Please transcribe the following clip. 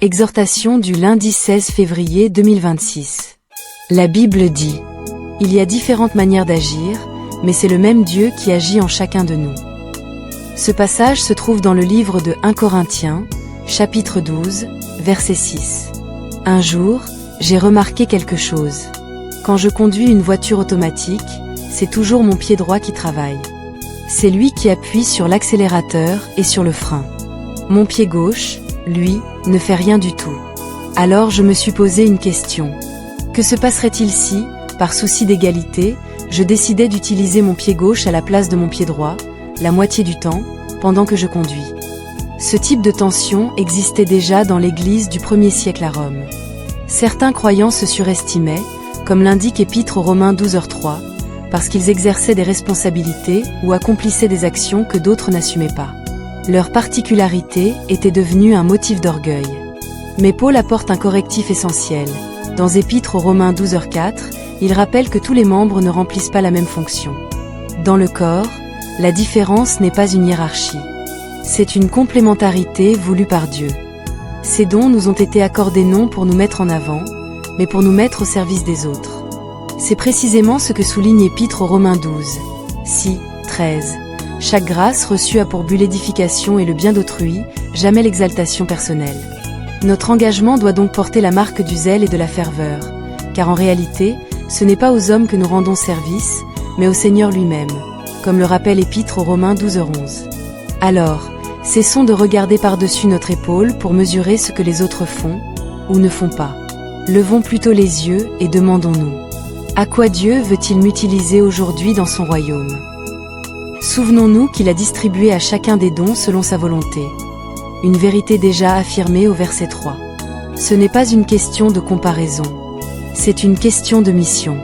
Exhortation du lundi 16 février 2026. La Bible dit: il y a différentes manières d'agir, mais c'est le même Dieu qui agit en chacun de nous. Ce passage se trouve dans le livre de 1 Corinthiens, chapitre 12, verset 6. Un jour, j'ai remarqué quelque chose. Quand je conduis une voiture automatique, c'est toujours mon pied droit qui travaille. C'est lui qui appuie sur l'accélérateur et sur le frein. Mon pied gauche, lui, ne fait rien du tout. Alors je me suis posé une question. Que se passerait-il si, par souci d'égalité, je décidais d'utiliser mon pied gauche à la place de mon pied droit, la moitié du temps, pendant que je conduis? Ce type de tension existait déjà dans l'Église du 1er siècle à Rome. Certains croyants se surestimaient, comme l'indique Épître aux Romains 12h3, parce qu'ils exerçaient des responsabilités ou accomplissaient des actions que d'autres n'assumaient pas. Leur particularité était devenue un motif d'orgueil. Mais Paul apporte un correctif essentiel. Dans Épître aux Romains 12h4, il rappelle que tous les membres ne remplissent pas la même fonction. Dans le corps, la différence n'est pas une hiérarchie. C'est une complémentarité voulue par Dieu. Ces dons nous ont été accordés non pour nous mettre en avant, mais pour nous mettre au service des autres. C'est précisément ce que souligne Épître aux Romains 12, 6, 13. Chaque grâce reçue a pour but l'édification et le bien d'autrui, jamais l'exaltation personnelle. Notre engagement doit donc porter la marque du zèle et de la ferveur, car en réalité, ce n'est pas aux hommes que nous rendons service, mais au Seigneur lui-même, comme le rappelle Épître aux Romains 12h11. Alors, cessons de regarder par-dessus notre épaule pour mesurer ce que les autres font, ou ne font pas. Levons plutôt les yeux et demandons-nous: à quoi Dieu veut-il m'utiliser aujourd'hui dans son royaume? Souvenons-nous qu'il a distribué à chacun des dons selon sa volonté. Une vérité déjà affirmée au verset 3. Ce n'est pas une question de comparaison. C'est une question de mission.